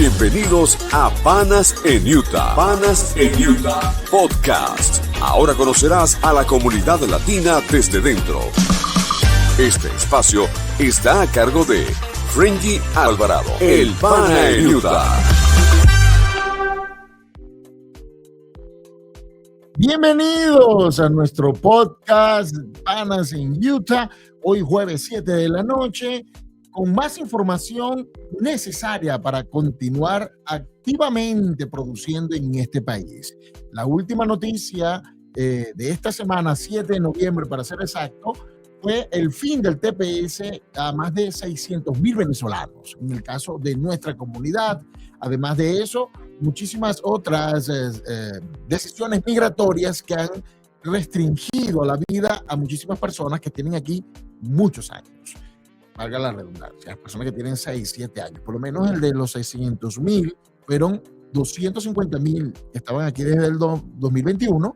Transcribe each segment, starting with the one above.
Bienvenidos a Panas en Utah. Panas en Utah Podcast. Ahora conocerás a la comunidad latina desde dentro. Este espacio está a cargo de Frenji Alvarado, el Pana en Utah. Bienvenidos a nuestro podcast Panas en Utah, hoy jueves 7 de la noche, con más información necesaria para continuar activamente produciendo en este país. La última noticia de esta semana, 7 de noviembre para ser exacto, fue el fin del TPS a más de 600,000 venezolanos, en el caso de nuestra comunidad. Además de eso, muchísimas otras decisiones migratorias que han restringido la vida a muchísimas personas que tienen aquí muchos años. Valga la redundancia, personas que tienen 6, 7 años. Por lo menos el de los 600,000 fueron 250,000 que estaban aquí desde el 2021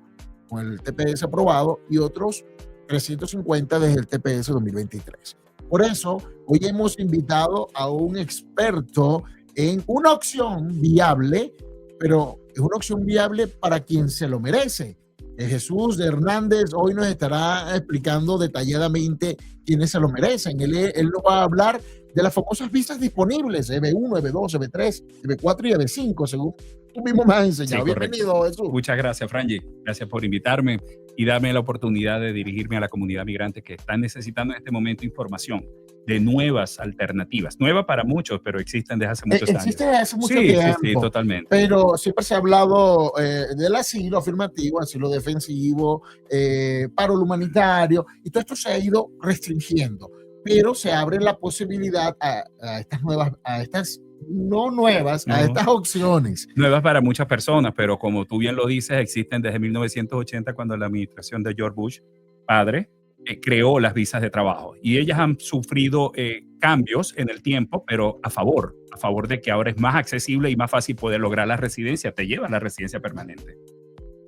con el TPS aprobado y otros 350 desde el TPS 2023. Por eso, hoy hemos invitado a un experto en una opción viable, pero es una opción viable para quien se lo merece. Jesús Hernández hoy nos estará explicando detalladamente quiénes se lo merecen. Él nos va a hablar de las famosas visas disponibles, EB1, EB2, EB3, EB4 y EB5, según tú mismo me has enseñado. Sí, bienvenido, Jesús. Muchas gracias, Franji. Gracias por invitarme y darme la oportunidad de dirigirme a la comunidad migrante que está necesitando en este momento información de nuevas alternativas. Nueva para muchos, pero existen desde hace muchos años. Existen desde hace mucho tiempo. Sí, totalmente. Pero siempre se ha hablado del asilo afirmativo, asilo defensivo, paro humanitario, y todo esto se ha ido restringiendo. Pero se abre la posibilidad a estas nuevas, a estas opciones. Nuevas para muchas personas, pero como tú bien lo dices, existen desde 1980, cuando la administración de George Bush, padre, creó las visas de trabajo. Y ellas han sufrido cambios en el tiempo, pero a favor de que ahora es más accesible y más fácil poder lograr la residencia. Te lleva a la residencia permanente.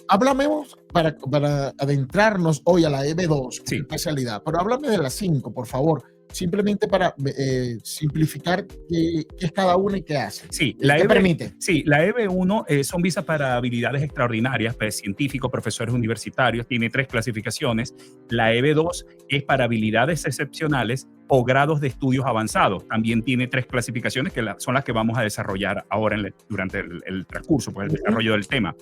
Háblame para adentrarnos hoy a la EB2, sí, especialidad, pero háblame de la 5, por favor, simplemente para simplificar qué es cada una y qué hace. Sí, ¿Qué permite? Sí, la EB1 son visas para habilidades extraordinarias, pues, científicos, profesores universitarios, tiene 3 clasificaciones. La EB2 es para habilidades excepcionales o grados de estudios avanzados. También tiene 3 clasificaciones que son las que vamos a desarrollar ahora durante el transcurso, pues, el desarrollo del tema.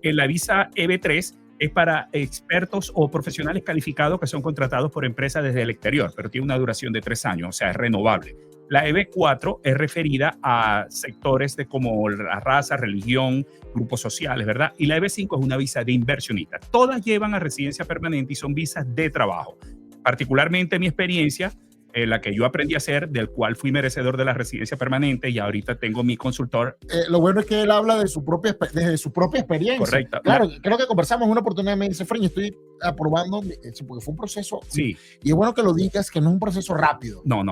La visa EB3 es para expertos o profesionales calificados que son contratados por empresas desde el exterior, pero tiene una duración de 3 años, o sea, es renovable. La EB4 es referida a sectores como la raza, religión, grupos sociales, ¿verdad? Y la EB5 es una visa de inversionista. Todas llevan a residencia permanente y son visas de trabajo. Particularmente mi experiencia, la que yo aprendí a hacer, del cual fui merecedor de la residencia permanente y ahorita tengo mi consultor. Lo bueno es que él habla desde su propia experiencia. Correcto. Claro, creo que conversamos en una oportunidad, me dice, Fren, estoy aprobando, porque fue un proceso. Sí. Y es bueno que lo digas, que no es un proceso rápido. No.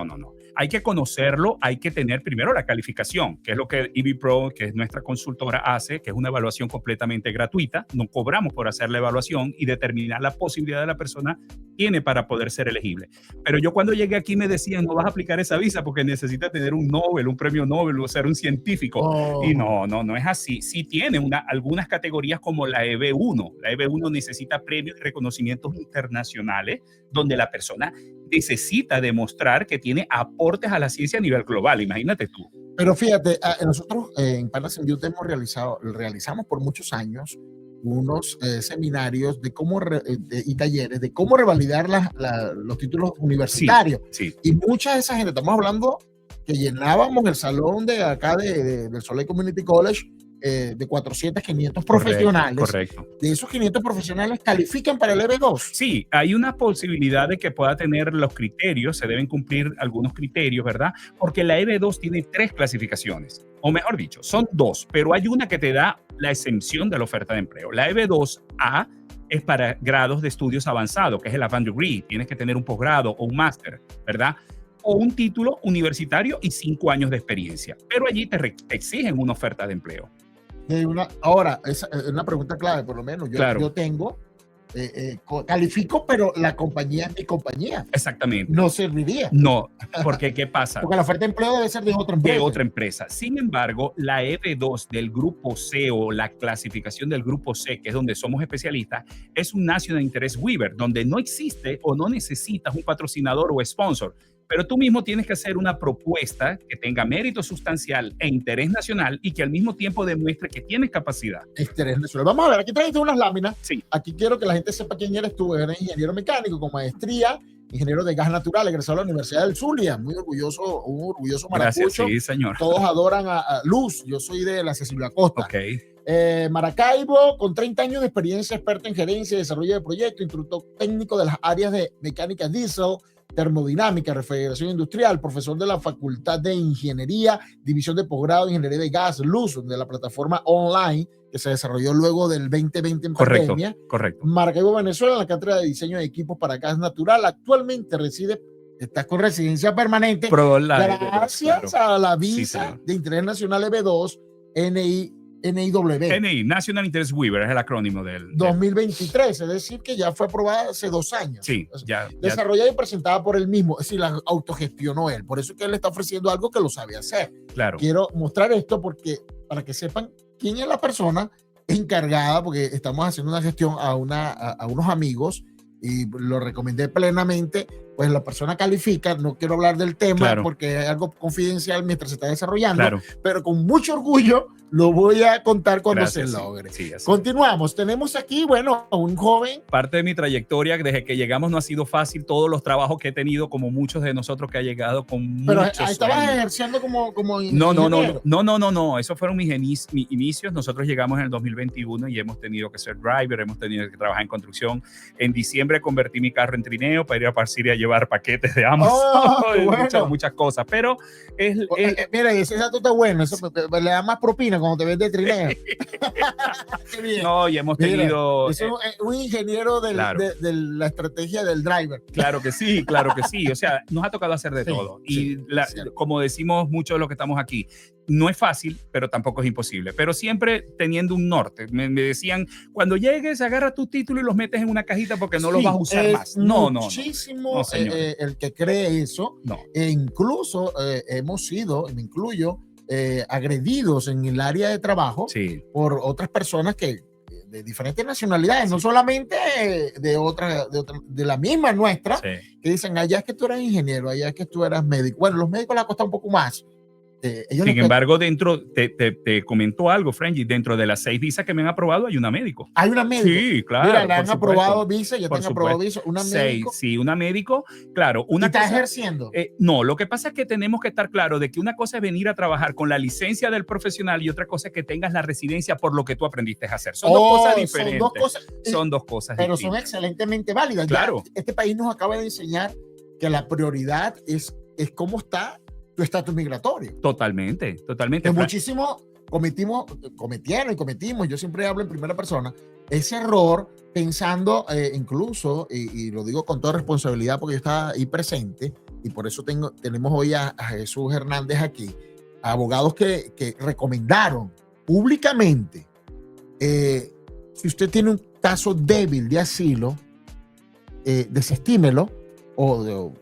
Hay que conocerlo, hay que tener primero la calificación, que es lo que EB-Pro, que es nuestra consultora, hace, que es una evaluación completamente gratuita. No cobramos por hacer la evaluación y determinar la posibilidad de la persona tiene para poder ser elegible. Pero yo cuando llegué aquí me decían, no vas a aplicar esa visa porque necesitas tener un Nobel, un premio Nobel o ser un científico. Oh. Y no es así. Sí tiene algunas categorías como la EB1. La EB1 necesita premios y reconocimientos internacionales donde la persona necesita demostrar que tiene aportes a la ciencia a nivel global. Imagínate tú. Pero fíjate, nosotros en Panas en Utah realizamos por muchos años unos seminarios de cómo y talleres de cómo revalidar los títulos universitarios. Sí. Y mucha de esa gente, estamos hablando que llenábamos el salón de acá del Soleil Community College de 400, 500 profesionales. Correcto. De esos 500 profesionales califican para el EB2. Sí, hay una posibilidad de que pueda tener los criterios, se deben cumplir algunos criterios, ¿verdad? Porque la EB2 tiene 3 clasificaciones, o mejor dicho, son 2, pero hay una que te da la exención de la oferta de empleo. La EB2A es para grados de estudios avanzados, que es el Advanced Degree, tienes que tener un posgrado o un máster, ¿verdad? O un título universitario y 5 años de experiencia, pero allí te exigen una oferta de empleo. Ahora, es una pregunta clave, por lo menos. Yo tengo califico, pero la compañía es mi compañía. Exactamente. No serviría. No, porque ¿qué pasa? Porque la oferta de empleo debe ser de otra empresa. De otra empresa. Sin embargo, la EB2 del grupo C o la clasificación del grupo C, que es donde somos especialistas, es un National Interest Waiver, donde no existe o no necesitas un patrocinador o sponsor, pero tú mismo tienes que hacer una propuesta que tenga mérito sustancial e interés nacional y que al mismo tiempo demuestre que tienes capacidad. Interés nacional. Vamos a ver, aquí trajiste unas láminas. Sí. Aquí quiero que la gente sepa quién eres tú. Eres ingeniero mecánico con maestría, ingeniero de gas natural, egresado de la Universidad del Zulia. Muy orgulloso, un orgulloso maracucho. Gracias, sí, señor. Todos adoran a Luz. Yo soy de la Cecilia Costa. Ok. Maracaibo, con 30 años de experiencia, experto en gerencia y desarrollo de proyectos, instructor técnico de las áreas de mecánica diésel, termodinámica, refrigeración industrial, profesor de la Facultad de Ingeniería, División de Posgrado de Ingeniería de Gas, Luz, de la plataforma online que se desarrolló luego del 2020 en pandemia. Correcto. Maracaibo, Venezuela, en la cátedra de diseño de equipos para gas natural. Actualmente estás con residencia permanente gracias a la visa de interés nacional EB2 NIW. National Interest Waiver es el acrónimo del 2023, es decir, que ya fue aprobada hace 2 años. Sí, ya. Desarrollada y presentada por él mismo, es decir, la autogestionó él. Por eso es que él está ofreciendo algo que lo sabe hacer. Claro. Quiero mostrar esto para que sepan quién es la persona encargada, porque estamos haciendo una gestión a unos amigos y lo recomendé plenamente. Pues la persona califica, no quiero hablar del tema porque es algo confidencial mientras se está desarrollando, pero con mucho orgullo lo voy a contar cuando se logre. Sí, continuamos, tenemos aquí, bueno, a un joven. Parte de mi trayectoria, desde que llegamos no ha sido fácil, todos los trabajos que he tenido, como muchos de nosotros que ha llegado con pero muchos ahí estabas años. ejerciendo como ingeniero. No, esos fueron mis inicios. Nosotros llegamos en el 2021 y hemos tenido que ser driver, hemos tenido que trabajar en construcción. En diciembre convertí mi carro en trineo para ir a Parciria a llevar paquetes de Amazon, muchas cosas, pero mira, ese dato está bueno, eso le da más propina cuando te ves de trineo. Qué bien. No, y hemos tenido un ingeniero de la estrategia del driver. Claro que sí, o sea, nos ha tocado hacer de todo y como decimos muchos de los que estamos aquí, no es fácil, pero tampoco es imposible, pero siempre teniendo un norte. Me decían, cuando llegues, agarra tu título y los metes en una cajita porque no los vas a usar más. Muchísimo el que cree eso. E incluso hemos sido, me incluyo, agredidos en el área de trabajo por otras personas de diferentes nacionalidades, no solamente de la misma nuestra, que dicen, allá es que tú eras ingeniero, allá es que tú eras médico. Bueno, los médicos les cuesta un poco más. Sin embargo, te comentó algo, Frenji, dentro de las 6 visas que me han aprobado hay una médico. ¿Hay una médico? Sí, claro. Mira, le han aprobado visa, ya te han aprobado visa, una médico. Sí, una médico, claro. ¿Y está ejerciendo? No, lo que pasa es que tenemos que estar claros de que una cosa es venir a trabajar con la licencia del profesional y otra cosa es que tengas la residencia por lo que tú aprendiste a hacer. Son dos cosas diferentes. Son dos cosas pero distintas. Son excelentemente válidas. Claro. Ya, este país nos acaba de enseñar que la prioridad es cómo está tu estatus migratorio. Totalmente. Que muchísimo cometimos, yo siempre hablo en primera persona, ese error pensando incluso, y lo digo con toda responsabilidad porque yo estaba ahí presente, y por eso tenemos hoy a Jesús Hernández aquí, abogados que recomendaron públicamente, si usted tiene un caso débil de asilo, desestímelo o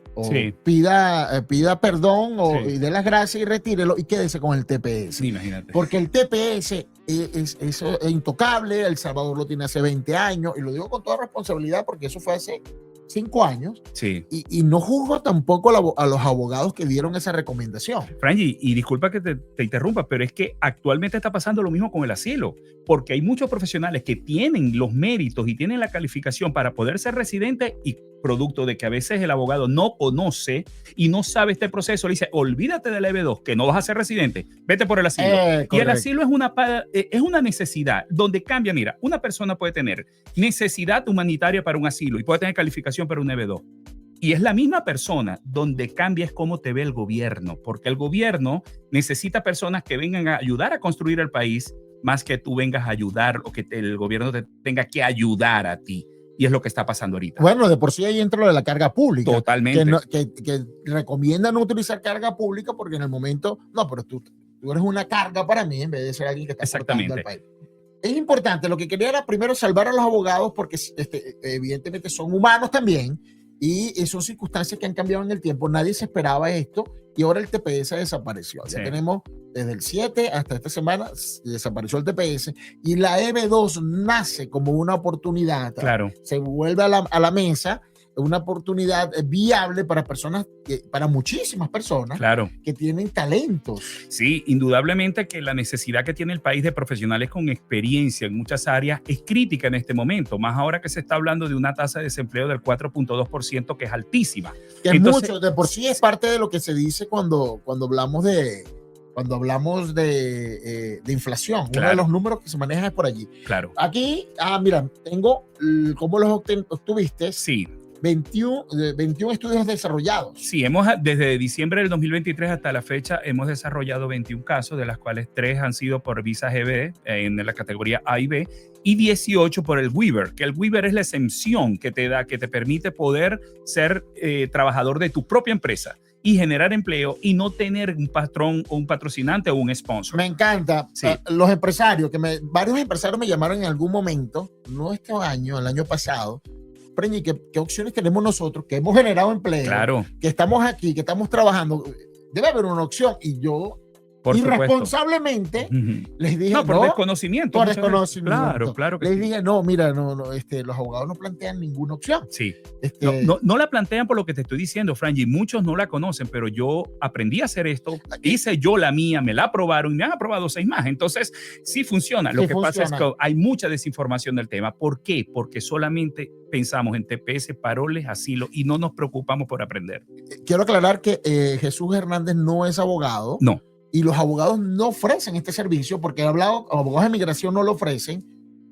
pida perdón y dé las gracias y retírelo y quédese con el TPS. Sí, imagínate. Porque el TPS es intocable, El Salvador lo tiene hace 20 años, y lo digo con toda responsabilidad porque eso fue hace 5 años. Sí. Y no juzgo tampoco a los abogados que dieron esa recomendación. Franji, y disculpa que te interrumpa, pero es que actualmente está pasando lo mismo con el asilo, porque hay muchos profesionales que tienen los méritos y tienen la calificación para poder ser residente y producto de que a veces el abogado no conoce y no sabe este proceso, le dice, olvídate del EB2, que no vas a ser residente, vete por el asilo. Y el asilo es una necesidad donde cambia, mira, una persona puede tener necesidad humanitaria para un asilo y puede tener calificación para un EB2. Y es la misma persona donde cambia es cómo te ve el gobierno, porque el gobierno necesita personas que vengan a ayudar a construir el país más que tú vengas a ayudar o que el gobierno te tenga que ayudar a ti. Y es lo que está pasando ahorita. Bueno, de por sí ahí entra lo de la carga pública. Totalmente. Que recomiendan no utilizar carga pública porque en el momento, no, pero tú eres una carga para mí en vez de ser alguien que está aportando al país. es importante. Lo que quería era primero salvar a los abogados porque evidentemente son humanos también y son circunstancias que han cambiado en el tiempo. Nadie se esperaba esto y ahora el TPS desapareció. Sí. Ya tenemos desde el 7 hasta esta semana desapareció el TPS y la EB2 nace como una oportunidad. Claro. Se vuelve a la mesa una oportunidad viable para personas, para muchísimas personas, claro, que tienen talentos. Sí, indudablemente que la necesidad que tiene el país de profesionales con experiencia en muchas áreas es crítica en este momento, más ahora que se está hablando de una tasa de desempleo del 4.2%, que es altísima. Que es mucho, de por sí es parte de lo que se dice cuando hablamos de inflación. Claro. Uno de los números que se maneja es por allí. Claro. Aquí, mira, tengo cómo los obtuviste. Sí. 21 estudios desarrollados. Sí, desde diciembre del 2023 hasta la fecha hemos desarrollado 21 casos, de las cuales 3 han sido por visas GB en la categoría A y B y 18 por el Weaver, que el Weaver es la exención que te permite poder ser trabajador de tu propia empresa y generar empleo y no tener un patrón o un patrocinante o un sponsor. Me encanta. Sí. Los empresarios, varios empresarios me llamaron en algún momento, no este año, el año pasado. Preñi, ¿qué opciones tenemos nosotros que hemos generado empleo? Claro. Que estamos aquí, que estamos trabajando? Debe haber una opción. Y yo, irresponsablemente, les dije, por desconocimiento. Por desconocimiento. Claro que les dije, no, mira, los abogados no plantean ninguna opción. Sí. No la plantean por lo que te estoy diciendo, Franji. Muchos no la conocen, pero yo aprendí a hacer esto, hice yo la mía, me la aprobaron y me han aprobado 6 más. Entonces, sí funciona. Lo que pasa es que hay mucha desinformación del tema. ¿Por qué? Porque solamente pensamos en TPS, paroles, asilo y no nos preocupamos por aprender. Quiero aclarar que Jesús Hernández no es abogado. No. Y los abogados no ofrecen este servicio porque abogados de migración no lo ofrecen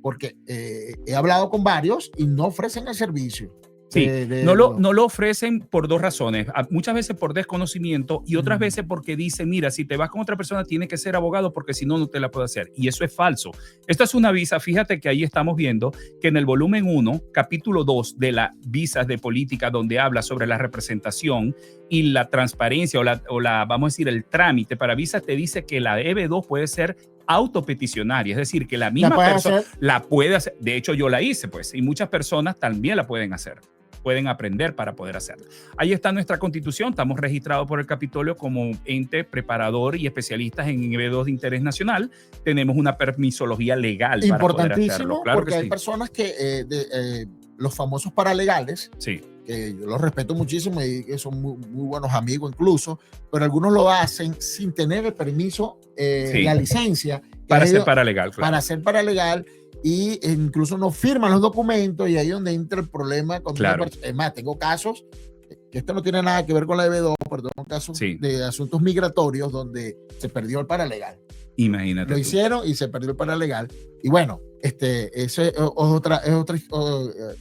porque he hablado con varios y no ofrecen el servicio. Sí, no lo ofrecen por 2 razones. Muchas veces por desconocimiento y otras veces porque dicen, mira, si te vas con otra persona tienes que ser abogado porque si no, no te la puedo hacer. Y eso es falso. Esta es una visa, fíjate que ahí estamos viendo que en el volumen 1, capítulo 2 de las visas de política, donde habla sobre la representación y la transparencia o la vamos a decir, el trámite para visas, te dice que la EB2 puede ser autopeticionaria, es decir, que la misma persona la puede hacer. De hecho, yo la hice, pues, y muchas personas también la pueden hacer. Pueden aprender para poder hacerlo. Ahí está nuestra constitución, estamos registrados por el Capitolio como ente preparador y especialistas en EB2 de interés nacional. Tenemos una permisología legal para poder hacerlo. Claro, porque hay personas que, los famosos paralegales, sí, que yo los respeto muchísimo y que son muy, muy buenos amigos incluso, pero algunos lo hacen sin tener el permiso, la licencia. Para ser paralegal. Claro. Para ser paralegal. Y incluso no firman los documentos y ahí es donde entra el problema. Claro. Es más, tengo casos, que esto no tiene nada que ver con la EB2, pero tengo casos de asuntos migratorios donde se perdió el paralegal. Imagínate. Lo hicieron y se perdió el paralegal. Y bueno, eso es otra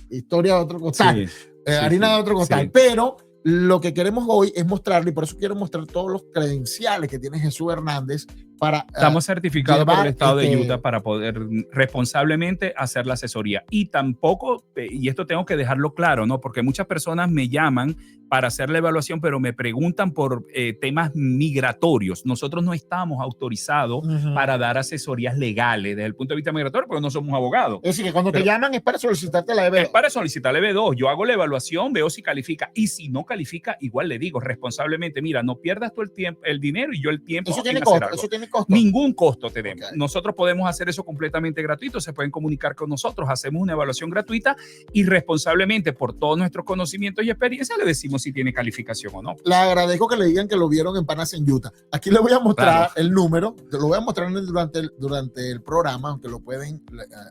historia de otro costal. Harina de otro costal. Sí. Pero lo que queremos hoy es mostrarle, y por eso quiero mostrar todos los credenciales que tiene Jesús Hernández para... Estamos certificados por el Estado de Utah para poder responsablemente hacer la asesoría. Y tampoco, y esto tengo que dejarlo claro, ¿no? Porque muchas personas me llaman para hacer la evaluación, pero me preguntan por temas migratorios. Nosotros no estamos autorizados para dar asesorías legales desde el punto de vista migratorio, porque no somos abogados. Es decir, que cuando te llaman es para solicitarte la EB2. Es para solicitar la EB2. Yo hago la evaluación, veo si califica. Y si no califica, igual le digo responsablemente, mira, no pierdas tú el tiempo, el dinero y yo el tiempo. Eso tiene costo. Eso tiene costo. Ningún costo tenemos. Okay. Nosotros podemos hacer eso completamente gratuito. Se pueden comunicar con nosotros. Hacemos una evaluación gratuita y responsablemente por todos nuestros conocimientos y experiencia le decimos si tiene calificación o no. Le agradezco que le digan que lo vieron en Panas en Utah. Aquí le voy a mostrar el número. Te lo voy a mostrar durante el programa, aunque lo pueden,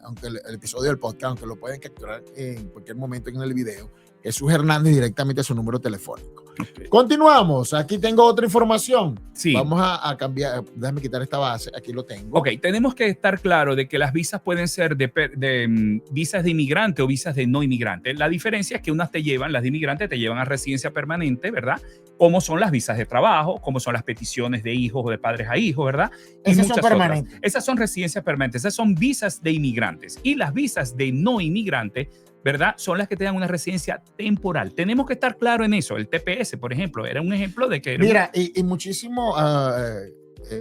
aunque el episodio del podcast, aunque lo pueden capturar en cualquier momento en el video. Jesús Hernández directamente a su número telefónico. Okay. Continuamos. Aquí tengo otra información. Sí. Vamos a cambiar. Déjame quitar esta base. Aquí lo tengo. Ok, tenemos que estar claro de que las visas pueden ser de visas de inmigrante o visas de no inmigrante. La diferencia es que unas las de inmigrante te llevan a residencia permanente, ¿verdad? Como son las visas de trabajo, como son las peticiones de hijos o de padres a hijos, ¿verdad? Esas son permanentes. Esas son residencias permanentes. Esas son visas de inmigrantes. Y las visas de no inmigrante, ¿verdad? Son las que te dan una residencia temporal. Tenemos que estar claro en eso. El TPS, por ejemplo, era un ejemplo de que... Mira, y muchísimo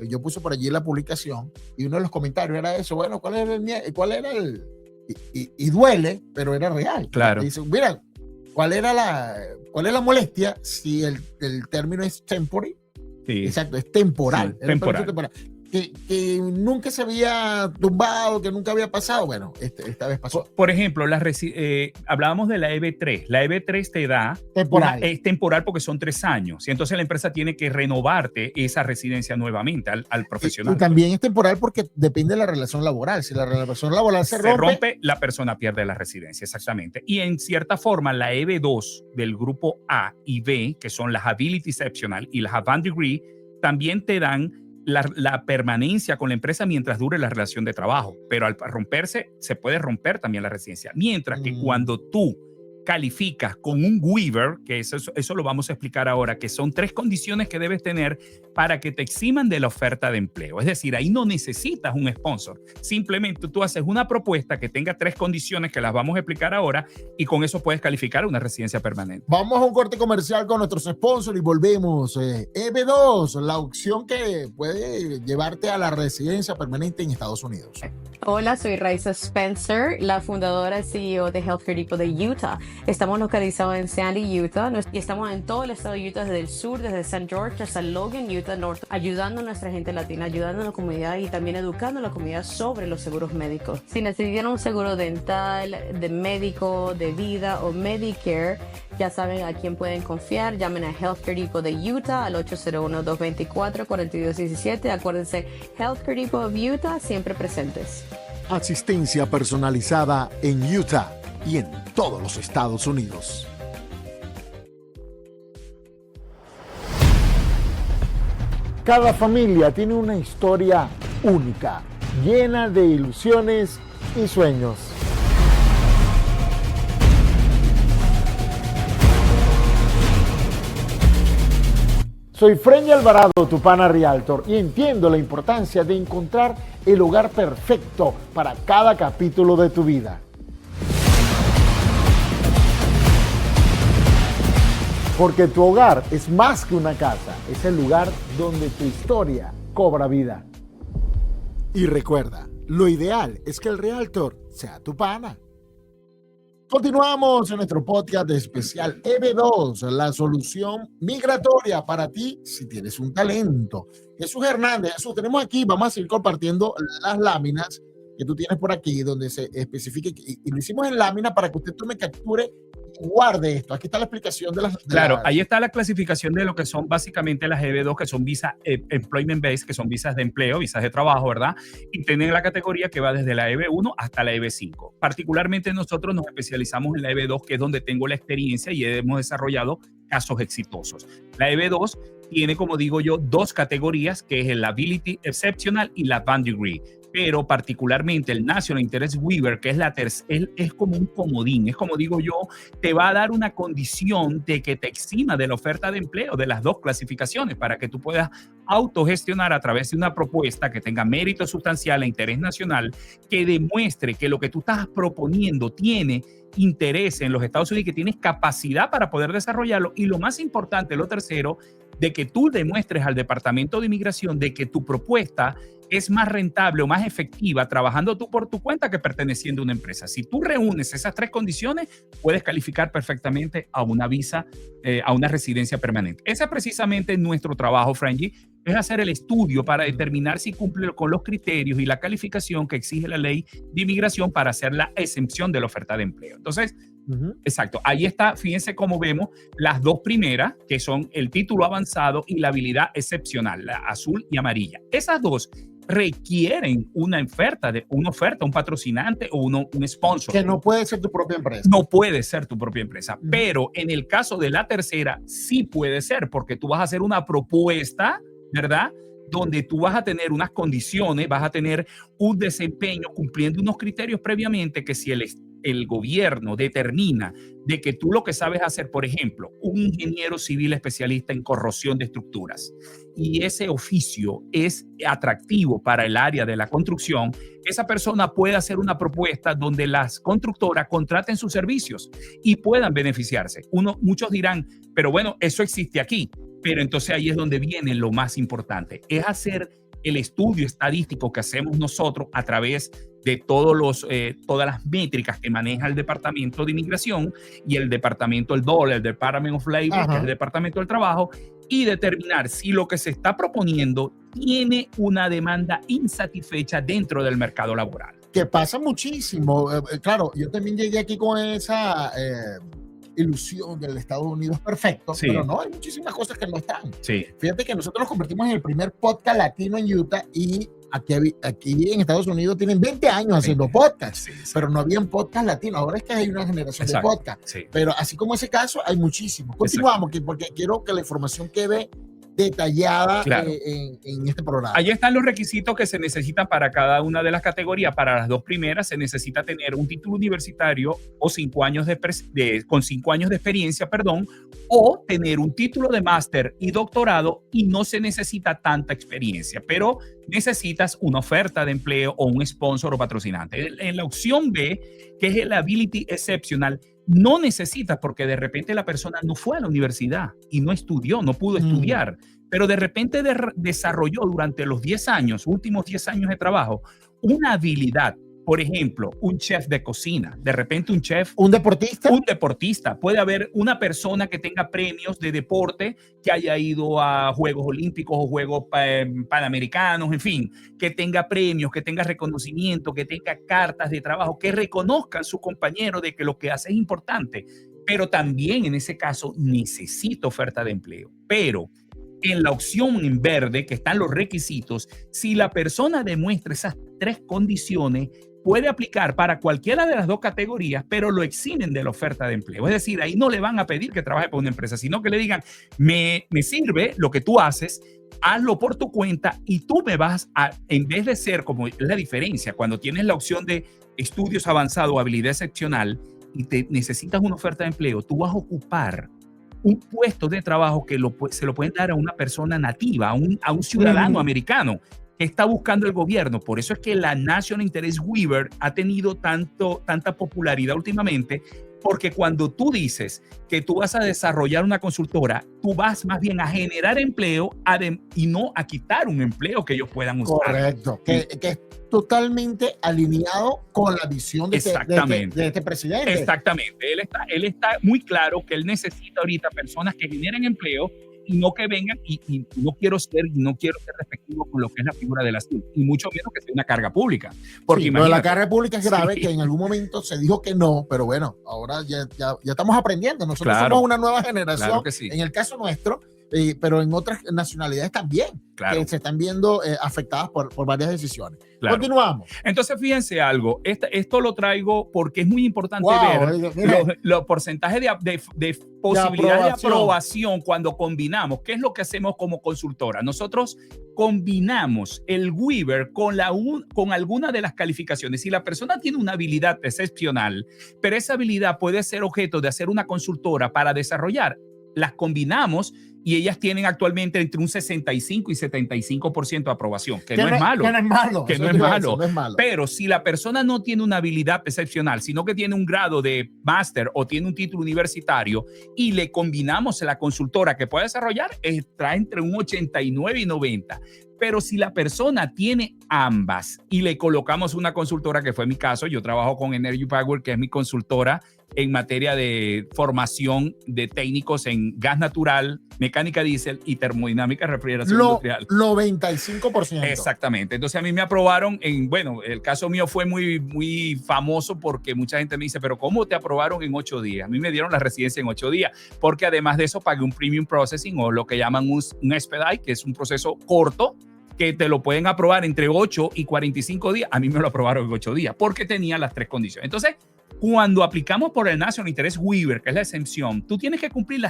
yo puse por allí la publicación y uno de los comentarios era eso, bueno, ¿cuál era el y duele, pero era real. Claro. Y dice, mira, ¿cuál es la molestia si el término es temporary? Sí. Exacto, es temporal. Sí, temporal. Que nunca se había tumbado, que nunca había pasado. Bueno, esta vez pasó. Por ejemplo, hablábamos de la EB3. La EB3 te da es temporal porque son 3 años. Y entonces la empresa tiene que renovarte esa residencia nuevamente al profesional. Y también es temporal porque depende de la relación laboral. Si la relación laboral se rompe, la persona pierde la residencia, exactamente. Y en cierta forma, la EB2 del grupo A y B, que son las Ability Exceptional y las Advanced Degree, también te dan la permanencia con la empresa mientras dure la relación de trabajo, pero al romperse se puede romper también la residencia, mientras que cuando tú calificas con un waiver, que eso lo vamos a explicar ahora, que son 3 condiciones que debes tener para que te eximan de la oferta de empleo. Es decir, ahí no necesitas un sponsor. Simplemente tú haces una propuesta que tenga 3 condiciones que las vamos a explicar ahora y con eso puedes calificar una residencia permanente. Vamos a un corte comercial con nuestros sponsors y volvemos. EB2, la opción que puede llevarte a la residencia permanente en Estados Unidos. Hola, soy Raisa Spencer, la fundadora y CEO de Healthcare Depot de Utah. Estamos localizados en Sandy, Utah, y estamos en todo el estado de Utah, desde el sur, desde St. George hasta Logan, Utah North, ayudando a nuestra gente latina, ayudando a la comunidad y también educando a la comunidad sobre los seguros médicos. Si necesitan un seguro dental, de médico, de vida o Medicare, ya saben a quién pueden confiar. Llamen a Healthcare Depot de Utah al 801-224-4217. Acuérdense, Healthcare Depot of Utah, siempre presentes. Asistencia personalizada en Utah y en todos los Estados Unidos. Cada familia tiene una historia única, llena de ilusiones y sueños. Soy Frenny Alvarado, tu pana Realtor, y entiendo la importancia de encontrar el hogar perfecto para cada capítulo de tu vida. Porque tu hogar es más que una casa, es el lugar donde tu historia cobra vida. Y recuerda, lo ideal es que el Realtor sea tu pana. Continuamos en nuestro podcast de especial EB2, la solución migratoria para ti si tienes un talento. Jesús Hernández, Jesús, tenemos aquí, vamos a seguir compartiendo las láminas que tú tienes por aquí, donde se especifique, y lo hicimos en lámina para que usted tome, capture y guarde esto. Aquí está la explicación de las... Ahí está la clasificación de lo que son básicamente las EB2, que son visas employment based, que son visas de empleo, visas de trabajo, ¿verdad? Y tienen la categoría que va desde la EB1 hasta la EB5. Particularmente nosotros nos especializamos en la EB2, que es donde tengo la experiencia y hemos desarrollado casos exitosos. La EB2 tiene, como digo yo, 2 categorías, que es el Ability Exceptional y la Advanced Degree. Pero particularmente el National Interest Waiver, que es es como un comodín, es como digo yo, te va a dar una condición de que te exima de la oferta de empleo de las 2 clasificaciones para que tú puedas autogestionar a través de una propuesta que tenga mérito sustancial e interés nacional, que demuestre que lo que tú estás proponiendo tiene interés en los Estados Unidos y que tienes capacidad para poder desarrollarlo. Y lo más importante, lo tercero, de que tú demuestres al Departamento de Inmigración de que tu propuesta es más rentable o más efectiva trabajando tú por tu cuenta que perteneciendo a una empresa. Si tú reúnes esas 3 condiciones, puedes calificar perfectamente a una visa, a una residencia permanente. Ese es precisamente nuestro trabajo, Frenny, es hacer el estudio para determinar si cumple con los criterios y la calificación que exige la ley de inmigración para hacer la exención de la oferta de empleo. Entonces, exacto, ahí está, fíjense cómo vemos las 2 primeras, que son el título avanzado y la habilidad excepcional, la azul y amarilla. Esas 2 requieren una oferta, un patrocinante o un sponsor. Que no puede ser tu propia empresa. No puede ser tu propia empresa, pero en el caso de la tercera sí puede ser, porque tú vas a hacer una propuesta, ¿verdad?, donde tú vas a tener unas condiciones, vas a tener un desempeño cumpliendo unos criterios previamente que si el el gobierno determina de que tú lo que sabes hacer, por ejemplo, un ingeniero civil especialista en corrosión de estructuras, y ese oficio es atractivo para el área de la construcción, esa persona puede hacer una propuesta donde las constructoras contraten sus servicios y puedan beneficiarse. Muchos dirán, pero bueno, eso existe aquí. Pero entonces ahí es donde viene lo más importante, es hacer el estudio estadístico que hacemos nosotros a través de todas las métricas que maneja el Departamento de Inmigración y el Departamento del DOL, el Department of Labor, que es el Departamento del Trabajo, y determinar si lo que se está proponiendo tiene una demanda insatisfecha dentro del mercado laboral. Que pasa muchísimo. Claro, yo también llegué aquí con esa ilusión del Estados Unidos perfecto, Sí. pero no, hay muchísimas cosas que no están. Sí, Fíjate que nosotros nos convertimos en el primer podcast latino en Utah y aquí en Estados Unidos tienen 20 años haciendo podcasts, sí, sí. pero no habían podcast latinos. Ahora es que hay una generación Exacto. de podcasts, Sí. pero así como ese caso, hay muchísimos. Continuamos, porque quiero que la información quede detallada Claro. en este programa. Allí están los requisitos que se necesitan para cada una de las categorías. Para las dos primeras se necesita tener un título universitario o 5 años con 5 años de experiencia, o tener un título de máster y doctorado, y no se necesita tanta experiencia, pero necesitas una oferta de empleo o un sponsor o patrocinante. En la opción B, que es el Ability Exceptional, no necesitas, porque de repente la persona no fue a la universidad y no estudió, no pudo estudiar, pero de repente desarrolló durante los últimos 10 años de trabajo, una habilidad. Por ejemplo, un chef de cocina, de repente un chef, ¿Un deportista? un deportista. Puede haber una persona que tenga premios de deporte, que haya ido a Juegos Olímpicos o Juegos Panamericanos, en fin, que tenga premios, que tenga reconocimiento, que tenga cartas de trabajo, que reconozcan a su compañero de que lo que hace es importante. Pero también en ese caso necesita oferta de empleo. Pero en la opción en verde, que están los requisitos, si la persona demuestra esas 3 condiciones, puede aplicar para cualquiera de las 2 categorías, pero lo eximen de la oferta de empleo. Es decir, ahí no le van a pedir que trabaje para una empresa, sino que le digan, me sirve lo que tú haces, hazlo por tu cuenta, y tú me vas a, en vez de ser, como es la diferencia, cuando tienes la opción de estudios avanzados o habilidad excepcional y te necesitas una oferta de empleo, tú vas a ocupar un puesto de trabajo que se lo pueden dar a una persona nativa, a un ciudadano americano que está buscando el gobierno. Por eso es que la National Interest Waiver ha tenido tanta popularidad últimamente, porque cuando tú dices que tú vas a desarrollar una consultora, tú vas más bien a generar empleo y no a quitar un empleo que ellos puedan usar. Correcto, que es totalmente alineado con la visión de este presidente. Exactamente. Él está muy claro que él necesita ahorita personas que generen empleo y no que vengan, y no quiero ser respectivo con lo que es la figura de la SIL, y mucho menos que sea una carga pública. Porque sí, la carga pública es grave, que en algún momento se dijo que no, pero bueno, ahora ya estamos aprendiendo. Nosotros somos una nueva generación, claro que sí. En el caso nuestro, pero en otras nacionalidades también, que se están viendo afectadas por varias decisiones. Claro. Continuamos. Entonces, fíjense algo, esto lo traigo porque es muy importante ver los porcentajes de posibilidad de aprobación cuando combinamos. ¿Qué es lo que hacemos como consultora? Nosotros combinamos el waiver con alguna de las calificaciones. Si la persona tiene una habilidad excepcional, pero esa habilidad puede ser objeto de hacer una consultora para desarrollar, las combinamos y ellas tienen actualmente entre un 65 y 75% de aprobación, que no es malo. Que no es malo. Pero si la persona no tiene una habilidad excepcional, sino que tiene un grado de máster o tiene un título universitario y le combinamos la consultora que puede desarrollar, está entre un 89 y 90. Pero si la persona tiene ambas y le colocamos una consultora, que fue mi caso, yo trabajo con Energy Power, que es mi consultora en materia de formación de técnicos en gas natural, mecánica diésel y termodinámica refrigeración industrial. 95%. Exactamente. Entonces a mí me aprobaron el caso mío fue muy, muy famoso porque mucha gente me dice, pero ¿cómo te aprobaron en 8 días? A mí me dieron la residencia en 8 días, porque además de eso pagué un premium processing, o lo que llaman un expedite, que es un proceso corto, que te lo pueden aprobar entre 8 y 45 días. A mí me lo aprobaron en 8 días porque tenía las 3 condiciones. Entonces, Cuando aplicamos por el National Interest Waiver, que es la exención, tú tienes que cumplir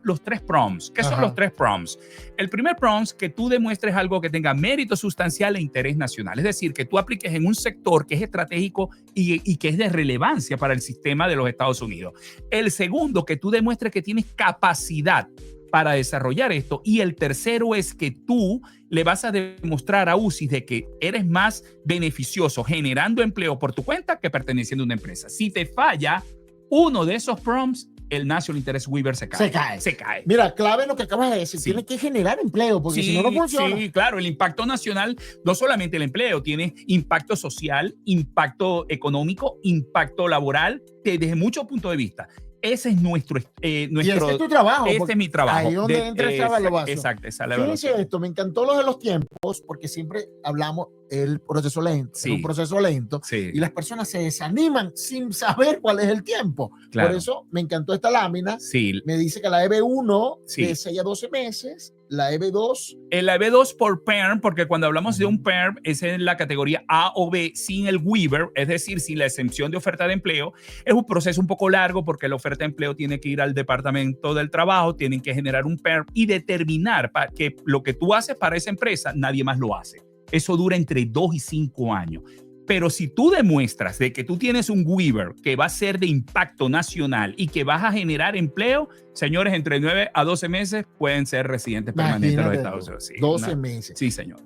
los tres prompts. ¿Qué son los tres prompts? El primer prompt, que tú demuestres algo que tenga mérito sustancial e interés nacional. Es decir, que tú apliques en un sector que es estratégico y que es de relevancia para el sistema de los Estados Unidos. El segundo, que tú demuestres que tienes capacidad para desarrollar esto. Y el tercero es que tú le vas a demostrar a UCIS de que eres más beneficioso generando empleo por tu cuenta que perteneciendo a una empresa. Si te falla uno de esos prompts, el National Interest Waiver se cae. Se cae. Mira, clave lo que acabas de decir. Sí. Tiene que generar empleo, porque si no funciona. Sí, claro. El impacto nacional, no solamente el empleo, tiene impacto social, impacto económico, impacto laboral, desde muchos puntos de vista. Ese es nuestro. Y ese es tu trabajo. Ese es mi trabajo. Ahí donde entra esa evaluación. Exacto, esa es la evaluación. Fíjense esto, me encantó lo de los tiempos, porque siempre hablamos el proceso lento. Sí. Es un proceso lento. Sí. Y las personas se desaniman sin saber cuál es el tiempo. Claro. Por eso me encantó esta lámina. Sí. Me dice que la EB1 de 6 a 12 meses. La EB2. La EB2 por PERM, porque cuando hablamos de un PERM, es en la categoría A o B sin el waiver, es decir, sin la exención de oferta de empleo. Es un proceso un poco largo porque la oferta de empleo tiene que ir al Departamento del Trabajo, tienen que generar un PERM y determinar que lo que tú haces para esa empresa, nadie más lo hace. Eso dura entre 2 y 5 años. Pero si tú demuestras de que tú tienes un waiver que va a ser de impacto nacional y que vas a generar empleo, señores, entre 9 a 12 meses pueden ser residentes permanentes de los Estados Unidos. Sí, 12 meses. Sí, señor.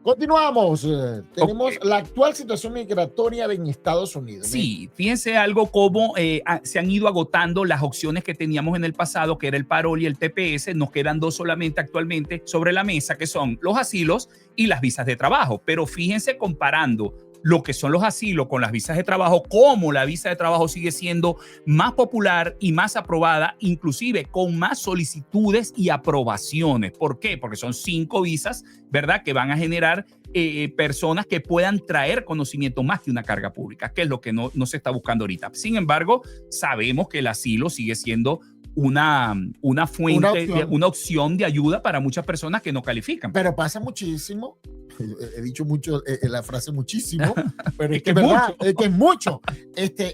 Continuamos. Tenemos la actual situación migratoria en Estados Unidos. Sí, fíjense algo como se han ido agotando las opciones que teníamos en el pasado, que era el parol y el TPS. Nos quedan 2 solamente actualmente sobre la mesa, que son los asilos y las visas de trabajo. Pero fíjense comparando lo que son los asilos con las visas de trabajo, cómo la visa de trabajo sigue siendo más popular y más aprobada, inclusive con más solicitudes y aprobaciones. ¿Por qué? Porque son 5 visas, ¿verdad?, que van a generar personas que puedan traer conocimiento más que una carga pública, que es lo que no se está buscando ahorita. Sin embargo, sabemos que el asilo sigue siendo una fuente, una opción de ayuda para muchas personas que no califican. Pero pasa muchísimo. He dicho mucho la frase muchísimo, pero es que es verdad, es que es mucho.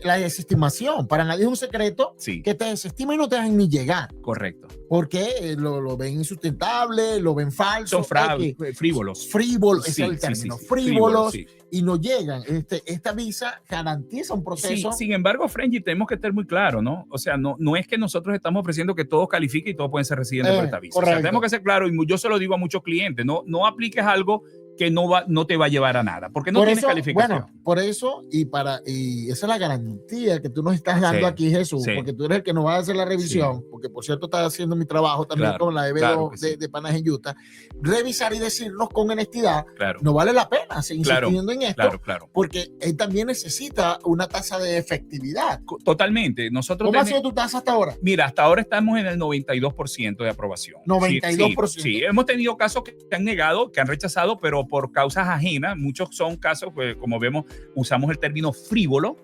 La desestimación, para nadie es un secreto que te desestiman y no te dejan ni llegar. Correcto. Porque lo ven insustentable, lo ven falso. Son frívolos. Frívolos, ese es el término. Frívolos. Y no llegan. Esta visa garantiza un proceso. Sin embargo, Frenji, tenemos que estar muy claros, ¿no? O sea, no es que nosotros estamos ofreciendo que todos califiquen y todos pueden ser residentes por esta visa. O sea, tenemos que ser claros, y yo se lo digo a muchos clientes, no apliques algo que no te va a llevar a nada, porque no tienes calificación. Bueno, por eso, y esa es la garantía que tú nos estás dando aquí, Jesús, porque tú eres el que nos va a hacer la revisión, porque por cierto estás haciendo mi trabajo también con la EB2 de Panas en Utah, revisar y decirnos con honestidad, no vale la pena seguir insistiendo en esto, porque él también necesita una tasa de efectividad. Totalmente. ¿Cómo ha sido tu tasa hasta ahora? Mira, hasta ahora estamos en el 92% de aprobación. 92%. Sí, hemos tenido casos que han negado, que han rechazado, pero por causas ajenas. Muchos son casos, pues, como vemos, usamos el término frívolo.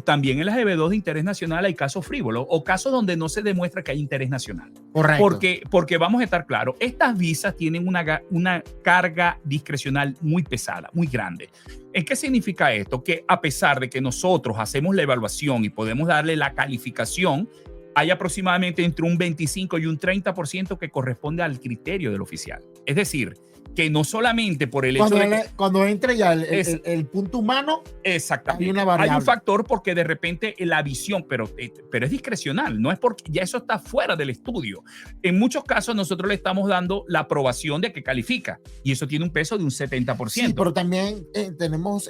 También en las EB2 de interés nacional hay casos frívolos o casos donde no se demuestra que hay interés nacional. Correcto. Porque vamos a estar claros, estas visas tienen una carga discrecional muy pesada, muy grande. ¿Qué significa esto? Que a pesar de que nosotros hacemos la evaluación y podemos darle la calificación, hay aproximadamente entre un 25 y un 30% que corresponde al criterio del oficial. Es decir, que no solamente por el hecho de que cuando entra ya el punto humano, exactamente, hay una variable. Hay un factor porque de repente la visión, pero es discrecional, no es porque ya eso está fuera del estudio. En muchos casos nosotros le estamos dando la aprobación de que califica y eso tiene un peso de un 70%. Sí, pero también tenemos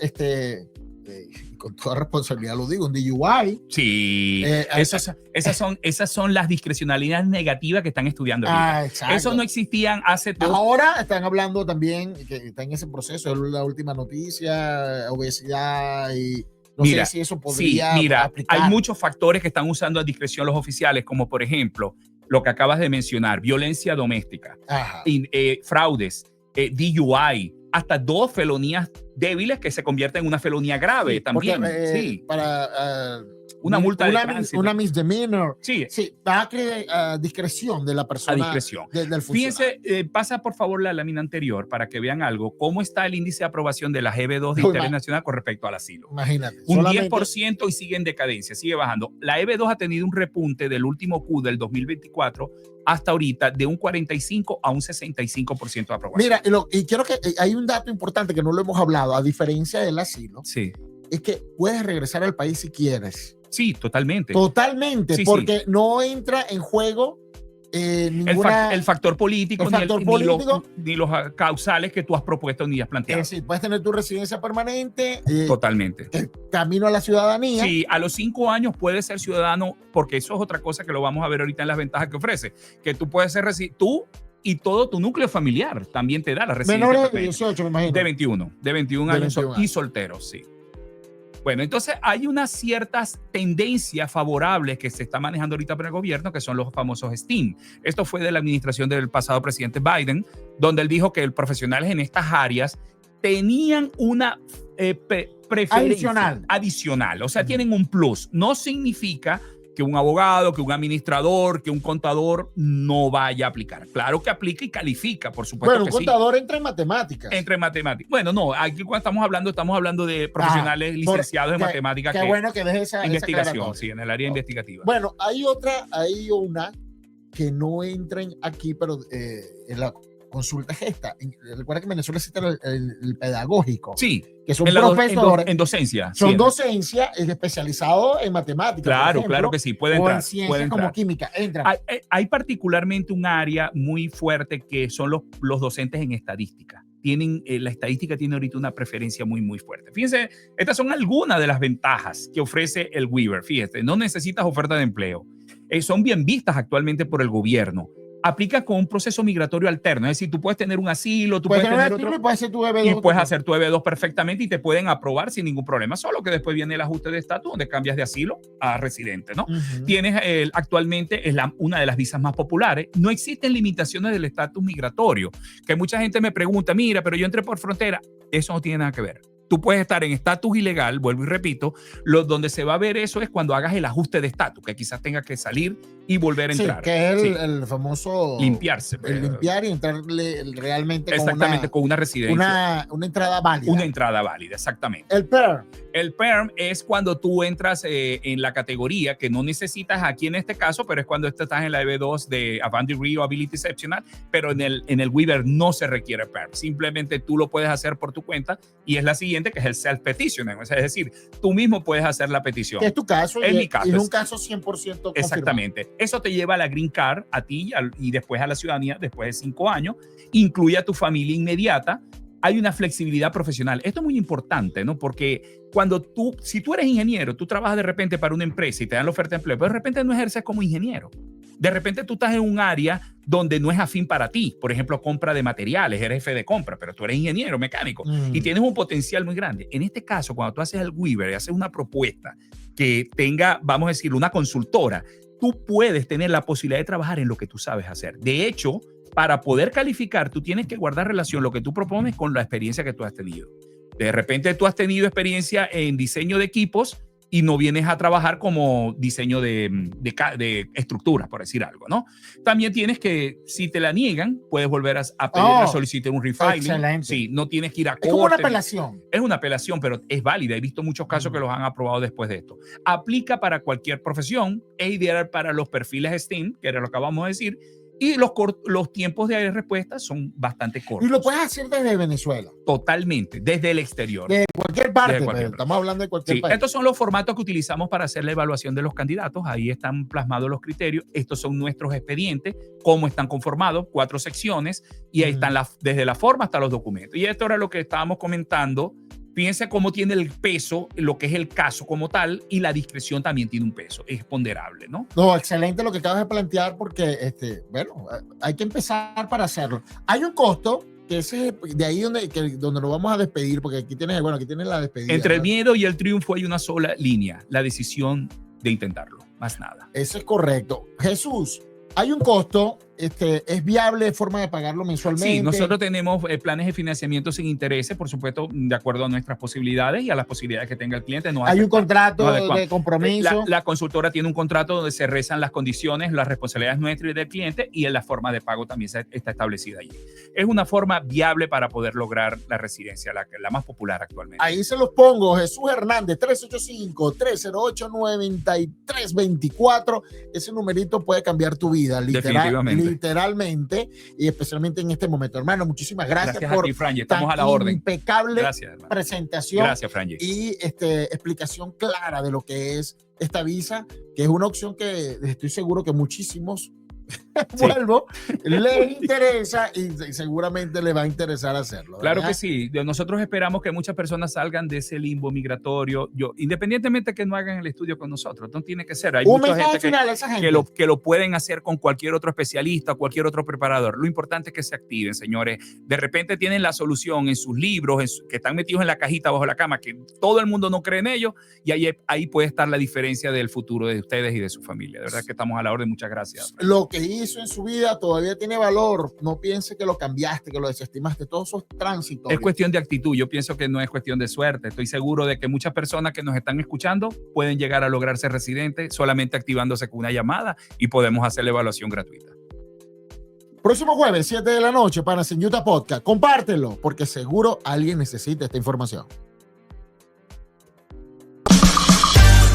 con toda responsabilidad lo digo, un DUI. Sí, esas son las discrecionalidades negativas que están estudiando. Eso no existían hace todo. Ahora están hablando también, que está en ese proceso, es la última noticia, obesidad y no sé si eso podría aplicar. Hay muchos factores que están usando a discreción los oficiales, como por ejemplo, lo que acabas de mencionar, violencia doméstica, fraudes, DUI, hasta 2 felonías débiles que se convierten en una felonía grave también. Porque, para una multa de una tránsito. misdemeanor. Sí. Sí, va a discreción de la persona. A discreción. Del funcionario. Fíjense, pasa por favor la lámina anterior para que vean algo. ¿Cómo está el índice de aprobación de la EB2 de interés nacional con respecto al asilo? Imagínate. Un 10% y sigue en decadencia, sigue bajando. La EB2 ha tenido un repunte del último Q del 2024 hasta ahorita de un 45 a un 65% de aprobación. Mira, y quiero que hay un dato importante que no lo hemos hablado, a diferencia del asilo, Sí. es que puedes regresar al país si quieres. Sí, totalmente. Totalmente, Sí, porque no entra en juego ninguna... el factor político, ni los causales que tú has propuesto ni has planteado. Es decir, puedes tener tu residencia permanente. Totalmente. Camino a la ciudadanía. Sí, a los 5 años puedes ser ciudadano, porque eso es otra cosa que lo vamos a ver ahorita en las ventajas que ofrece, que tú puedes ser tú y todo tu núcleo familiar también te da la residencia. Menores de 18, me imagino. De 21 años 21 y solteros, sí. Bueno, entonces hay unas ciertas tendencias favorables que se está manejando ahorita por el gobierno, que son los famosos STEAM. Esto fue de la administración del pasado presidente Biden, donde él dijo que los profesionales en estas áreas tenían una preferencia adicional, o sea, tienen un plus. No significa que un abogado, que un administrador, que un contador no vaya a aplicar. Claro que aplica y califica, por supuesto. Bueno, un contador entra en matemáticas. Entra en matemáticas. Bueno, no, aquí cuando estamos hablando de profesionales licenciados en matemáticas. Qué bueno que deje esa investigación, sí, en el área investigativa. Bueno, hay una que no entra aquí, pero en la consulta es esta. Recuerda que en Venezuela existe el pedagógico. Sí. Que son profesores. En docencia. Son docencia especializados en matemáticas. Claro, claro que sí. Puede entrar. O en ciencias como química. Entra. Hay particularmente un área muy fuerte que son los docentes en estadística. La estadística tiene ahorita una preferencia muy, muy fuerte. Fíjense, estas son algunas de las ventajas que ofrece el Weaver. Fíjate, no necesitas oferta de empleo. Son bien vistas actualmente por el gobierno. Aplica con un proceso migratorio alterno, es decir, tú puedes tener un asilo, tú puedes tener otro, y puedes hacer tu EB2, y puedes hacer tu EB2 perfectamente y te pueden aprobar sin ningún problema, solo que después viene el ajuste de estatus donde cambias de asilo a residente, ¿no? Tienes actualmente es una de las visas más populares. No existen limitaciones del estatus migratorio, que mucha gente me pregunta, mira, pero yo entré por frontera. Eso no tiene nada que ver. Tú puedes estar en estatus ilegal, vuelvo y repito, donde se va a ver eso es cuando hagas el ajuste de estatus, que quizás tengas que salir y volver a entrar. Sí, que es el famoso... Limpiarse. El limpiar y entrarle realmente con una residencia. Una entrada válida. Una entrada válida, exactamente. El PERM. El PERM es cuando tú entras en la categoría que no necesitas aquí en este caso, pero es cuando estás en la EB2 de Advanced Degree o Ability Exceptional, pero en el Weaver no se requiere PERM. Simplemente tú lo puedes hacer por tu cuenta y es la siguiente, que es el self-petitioning. Es decir, tú mismo puedes hacer la petición. Que es tu caso. Es mi caso. Y en un caso 100% confirmado. Exactamente. Eso te lleva a la Green Card, a ti y después a la ciudadanía después de 5 años. Incluye a tu familia inmediata. Hay una flexibilidad profesional. Esto es muy importante, ¿no? Porque si tú eres ingeniero, tú trabajas de repente para una empresa y te dan la oferta de empleo, pero de repente no ejerces como ingeniero. De repente tú estás en un área donde no es afín para ti. Por ejemplo, compra de materiales, eres jefe de compra, pero tú eres ingeniero mecánico y tienes un potencial muy grande. En este caso, cuando tú haces el Weaver y haces una propuesta que tenga, vamos a decir, una consultora, tú puedes tener la posibilidad de trabajar en lo que tú sabes hacer. De hecho, para poder calificar, tú tienes que guardar relación lo que tú propones con la experiencia que tú has tenido. De repente tú has tenido experiencia en diseño de equipos y no vienes a trabajar como diseño de estructuras, por decir algo, ¿no? También tienes que, si te la niegan, puedes volver a pedir una solicitud, un refiling. Excelente. Sí, no tienes que ir a corte. Es como una apelación. Es una apelación, pero es válida. He visto muchos casos que los han aprobado después de esto. Aplica para cualquier profesión, es ideal para los perfiles STEAM, que era lo que acabamos de decir, y los tiempos de respuesta son bastante cortos. Y lo puedes hacer desde Venezuela. Totalmente, desde el exterior. De cualquier parte, estamos hablando de cualquier país. Estos son los formatos que utilizamos para hacer la evaluación de los candidatos. Ahí están plasmados los criterios. Estos son nuestros expedientes, cómo están conformados, 4 secciones, y ahí están desde la forma hasta los documentos. Y esto era lo que estábamos comentando. Fíjense cómo tiene el peso, lo que es el caso como tal, y la discreción también tiene un peso, es ponderable, ¿no? No, excelente lo que acabas de plantear porque, bueno, hay que empezar para hacerlo. Hay un costo, que es de ahí donde lo vamos a despedir, porque aquí tienes la despedida. Entre el miedo y el triunfo hay una sola línea, la decisión de intentarlo, más nada. Eso es correcto. Jesús, hay un costo ¿Es viable forma de pagarlo mensualmente? Sí, nosotros tenemos planes de financiamiento sin intereses, por supuesto, de acuerdo a nuestras posibilidades y a las posibilidades que tenga el cliente. ¿Hay un contrato de compromiso? La consultora tiene un contrato donde se rezan las condiciones, las responsabilidades nuestras y del cliente, y en la forma de pago también está establecida allí. Es una forma viable para poder lograr la residencia, la más popular actualmente. Ahí se los pongo. Jesús Hernández, 385-308-9324. Ese numerito puede cambiar tu vida, literalmente, y especialmente en este momento. Hermano, muchísimas gracias por a ti, Franji. Estamos a la orden. Impecable presentación. Gracias, Franji. Y explicación clara de lo que es esta visa, que es una opción que estoy seguro que muchísimos les interesa y seguramente les va a interesar hacerlo, ¿verdad? Claro que sí. Nosotros esperamos que muchas personas salgan de ese limbo migratorio. Independientemente que no hagan el estudio con nosotros, no tiene que ser. Hay mucha gente que lo pueden hacer con cualquier otro especialista, cualquier otro preparador. Lo importante es que se activen, señores. De repente tienen la solución en sus libros, que están metidos en la cajita bajo la cama, que todo el mundo no cree en ellos, y ahí puede estar la diferencia del futuro de ustedes y de su familia. De verdad que estamos a la orden. Muchas gracias. Lo que hizo en su vida todavía tiene valor. No piense que lo cambiaste, que lo desestimaste. Todos esos tránsitos. Es cuestión de actitud. Yo pienso que no es cuestión de suerte. Estoy seguro de que muchas personas que nos están escuchando pueden llegar a lograr ser residentes solamente activándose con una llamada, y podemos hacer la evaluación gratuita. Próximo jueves, 7 de la noche, Panas en Utah Podcast. Compártelo, porque seguro alguien necesita esta información.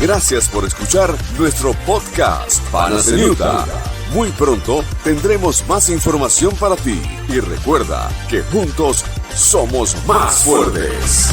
Gracias por escuchar nuestro podcast Panas en Utah. Muy pronto tendremos más información para ti y recuerda que juntos somos más fuertes.